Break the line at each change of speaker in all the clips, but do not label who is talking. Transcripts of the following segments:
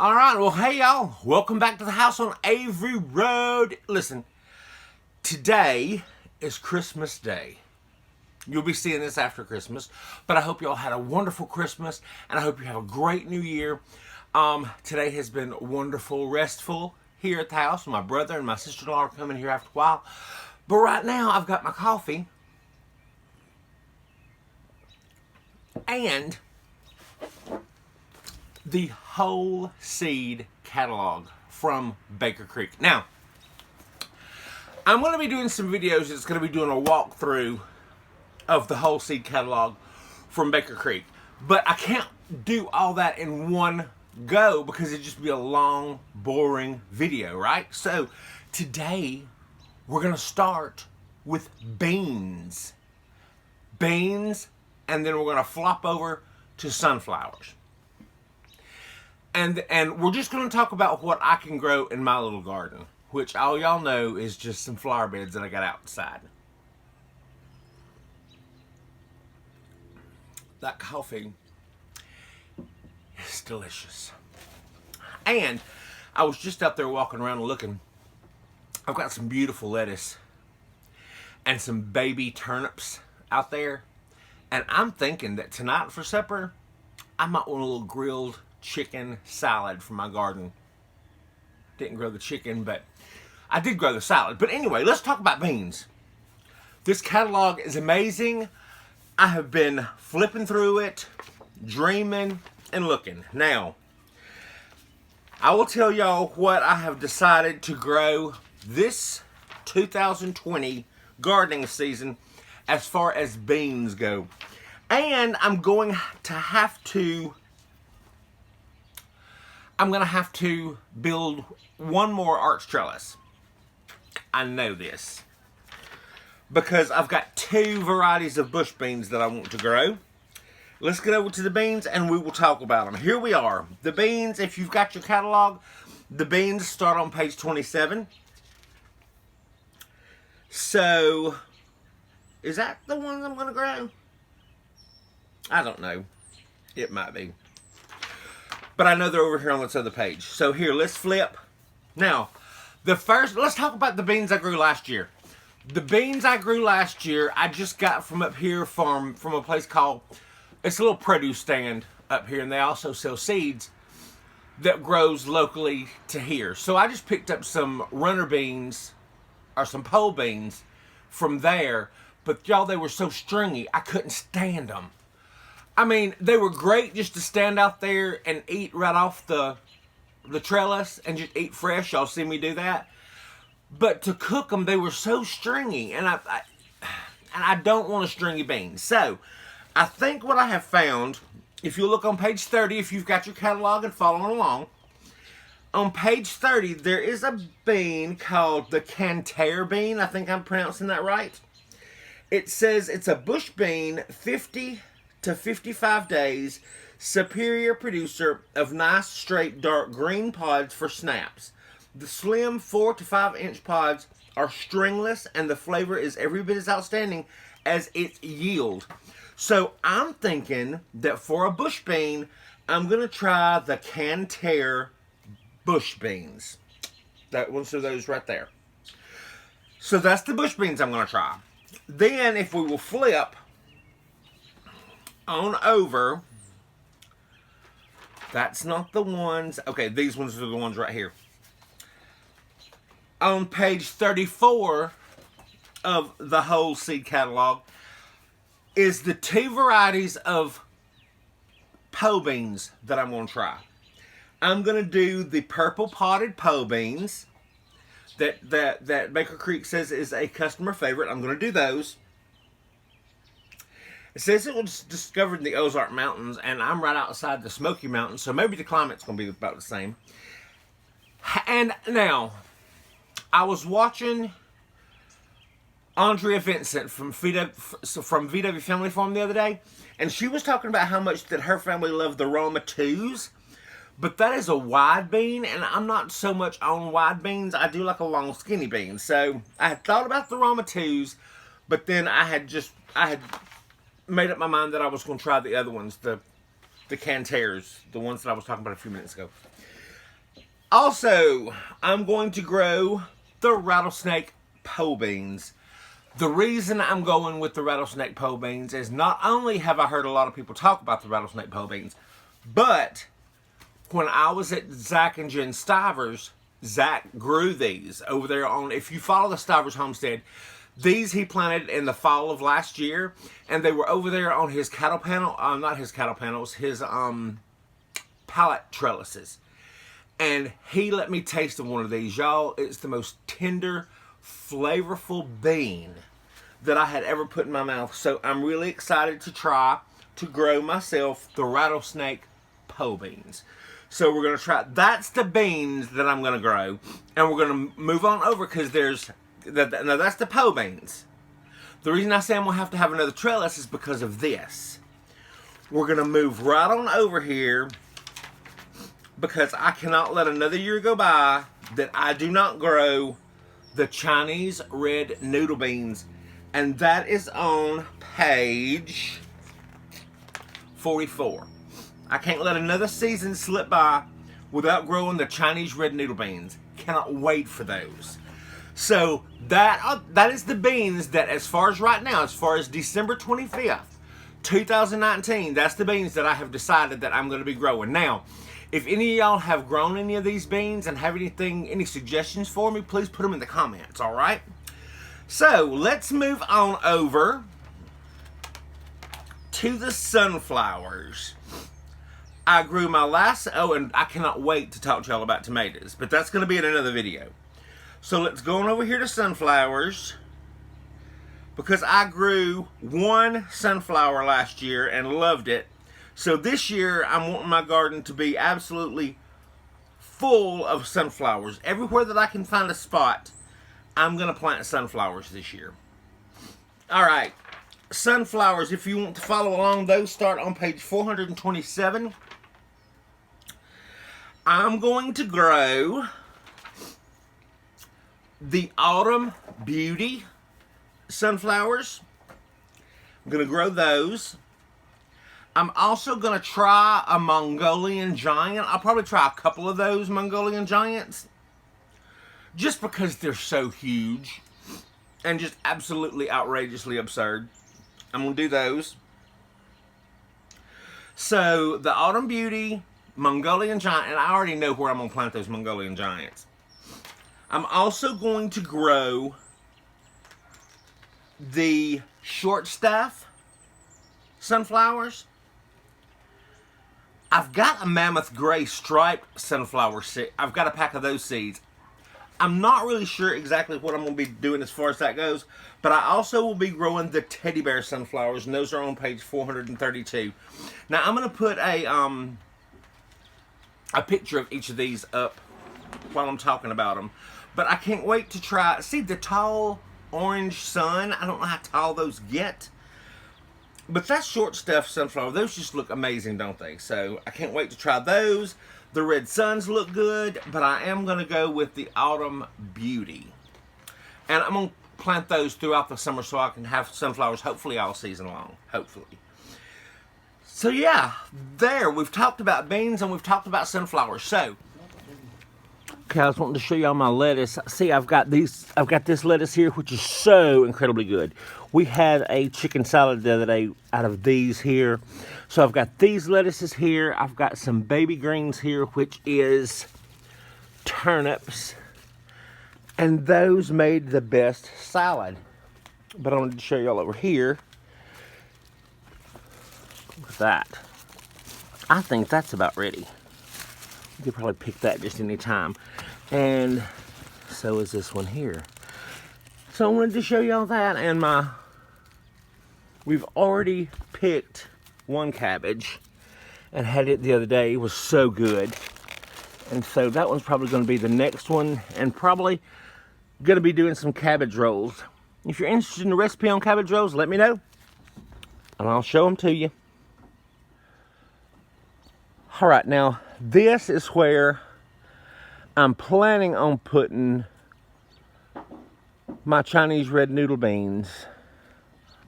All right, well, hey y'all, welcome back to the house on Avery Road. Listen, today is Christmas Day. You'll be seeing this after Christmas, but I hope y'all had a wonderful Christmas, and I hope you have a great New Year. Today has been wonderful, restful here at the house. My brother and my sister-in-law are coming here after a while, but right now I've got my coffee, and the whole seed catalog from Baker Creek. Now, I'm going to be doing some videos that's going to be doing a walkthrough of the whole seed catalog from Baker Creek. But I can't do all that in one go because it'd just be a long, boring video, right? So today, we're going to start with beans. Beans, and then we're going to flop over to sunflowers. And we're just going to talk about what I can grow in my little garden, which all y'all know is just some flower beds that I got outside. That coffee is delicious. And I was just out there walking around and looking. I've got some beautiful lettuce and some baby turnips out there. And I'm thinking that tonight for supper, I might want a little grilled chicken salad from my garden. Didn't grow the chicken, but I did grow the salad. But anyway, let's talk about beans. This catalog is amazing. I have been flipping through it, dreaming, and looking. Now, I will tell y'all what I have decided to grow this 2020 gardening season as far as beans go. And I'm going to have to build one more arch trellis. I know this because I've got two varieties of bush beans that I want to grow. Let's get over to the beans and we will talk about them. Here we are. The beans, if you've got your catalog, the beans start on page 27. So, is that the ones I'm going to grow? I don't know. It might be. But I know they're over here on this other page. So here, let's flip. Now, let's talk about the beans I grew last year. The beans I grew last year, I just got from up here from a place called, it's a little produce stand up here, and they also sell seeds that grows locally to here. So I just picked up some runner beans, or some pole beans from there, but y'all, they were so stringy, I couldn't stand them. I mean, they were great just to stand out there and eat right off the trellis and just eat fresh. Y'all see me do that. But to cook them, they were so stringy, and I don't want a stringy bean. So, I think what I have found, if you look on page 30, if you've got your catalog and following along, on page 30, there is a bean called the Canter bean. I think I'm pronouncing that right. It says it's a bush bean, 50 to 55 days, superior producer of nice straight dark green pods for snaps. The slim 4 to 5 inch pods are stringless and the flavor is every bit as outstanding as its yield. So I'm thinking that for a bush bean, I'm going to try the Canter bush beans. That one, so those right there. So that's the bush beans I'm going to try. Then if we will flip on over, that's not the ones. Okay, these ones are the ones right here. On page 34 of the whole seed catalog is the two varieties of pole beans that I'm going to try. I'm going to do the purple potted pole beans that Baker Creek says is a customer favorite. I'm going to do those. It says it was discovered in the Ozark Mountains, and I'm right outside the Smoky Mountains, so maybe the climate's going to be about the same. And now, I was watching Andrea Vincent from VW Family Farm the other day, and she was talking about how much that her family loved the Roma 2s, but that is a wide bean, and I'm not so much on wide beans. I do like a long, skinny bean. So I had thought about the Roma 2s, but then I had made up my mind that I was going to try the other ones, the Canters, the ones that I was talking about a few minutes ago. Also, I'm going to grow the rattlesnake pole beans. The reason I'm going with the rattlesnake pole beans is not only have I heard a lot of people talk about the rattlesnake pole beans, but when I was at Zach and Jen Stivers, Zach grew these over there on, if you follow the Stivers homestead, these he planted in the fall of last year, and they were over there on his cattle panel, not his cattle panels, his pallet trellises. And he let me taste of one of these, y'all. It's the most tender, flavorful bean that I had ever put in my mouth. So I'm really excited to try to grow myself the rattlesnake pole beans. So we're going to try, that's the beans that I'm going to grow. And we're going to move on over because now that's the pole beans. The reason I say I'm going to have another trellis is because of this. We're going to move right on over here because I cannot let another year go by that I do not grow the Chinese red noodle beans. And that is on page 44. I can't let another season slip by without growing the Chinese red noodle beans. Cannot wait for those. So that is the beans that, as far as right now, as far as December 25th, 2019, that's the beans that I have decided that I'm going to be growing. Now, if any of y'all have grown any of these beans and have any suggestions for me, please put them in the comments, all right? So, let's move on over to the sunflowers. I grew my last, and I cannot wait to talk to y'all about tomatoes, but that's going to be in another video. So, let's go on over here to sunflowers, because I grew one sunflower last year and loved it. So this year, I'm wanting my garden to be absolutely full of sunflowers. Everywhere that I can find a spot, I'm going to plant sunflowers this year. All right, sunflowers, if you want to follow along, those start on page 427. I'm going to grow the Autumn Beauty sunflowers. I'm going to grow those. I'm also going to try a Mongolian Giant. I'll probably try a couple of those Mongolian Giants. Just because they're so huge. And just absolutely outrageously absurd. I'm going to do those. So, the Autumn Beauty, Mongolian Giant. And I already know where I'm going to plant those Mongolian Giants. I'm also going to grow the Short Staff sunflowers. I've got a Mammoth Gray striped sunflower seed. I've got a pack of those seeds. I'm not really sure exactly what I'm going to be doing as far as that goes, but I also will be growing the Teddy Bear sunflowers, and those are on page 432. Now, I'm going to put a picture of each of these up while I'm talking about them, but I can't wait to try. See the tall orange sun? I don't know how tall those get. But that Short Staff sunflower, those just look amazing, don't they? So I can't wait to try those. The Red Suns look good, but I am going to go with the Autumn Beauty. And I'm going to plant those throughout the summer so I can have sunflowers hopefully all season long. Hopefully. So yeah, there. We've talked about beans and we've talked about sunflowers. So, okay, I was wanting to show y'all my lettuce. See, I've got this lettuce here, which is so incredibly good. We had a chicken salad the other day out of these here. So I've got these lettuces here. I've got some baby greens here, which is turnips. And those made the best salad. But I wanted to show y'all over here. Look at that. I think that's about ready. You could probably pick that just any time. And so is this one here. So I wanted to show y'all that, and we've already picked one cabbage and had it the other day. It was so good. And so that one's probably going to be the next one, and probably going to be doing some cabbage rolls. If you're interested in a recipe on cabbage rolls, let me know, and I'll show them to you. All right, now this is where I'm planning on putting my Chinese red noodle beans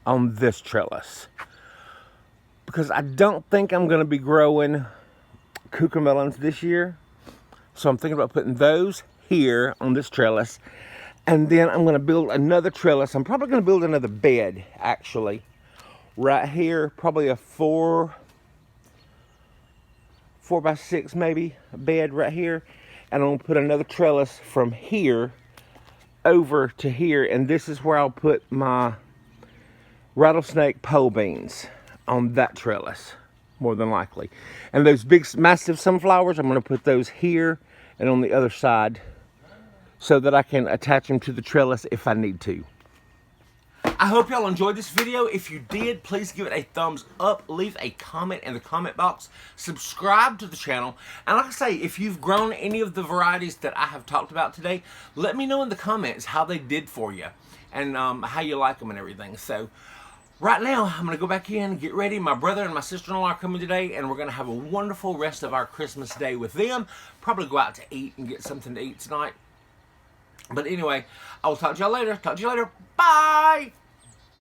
on this trellis, because I don't think I'm going to be growing cucamelons this year. So I'm thinking about putting those here on this trellis. And then I'm going to build another trellis. I'm probably going to build another bed, actually. Right here, probably a 4x6 maybe, bed right here. And I'm going to put another trellis from here over to here. And this is where I'll put my rattlesnake pole beans, on that trellis, more than likely. And those big, massive sunflowers, I'm going to put those here and on the other side so that I can attach them to the trellis if I need to. I hope y'all enjoyed this video. If you did, please give it a thumbs up. Leave a comment in the comment box. Subscribe to the channel. And like I say, if you've grown any of the varieties that I have talked about today, let me know in the comments how they did for you and how you like them and everything. So right now, I'm going to go back in, get ready. My brother and my sister-in-law are coming today, and we're going to have a wonderful rest of our Christmas day with them. Probably go out to eat and get something to eat tonight. But anyway, I will talk to y'all later. Bye!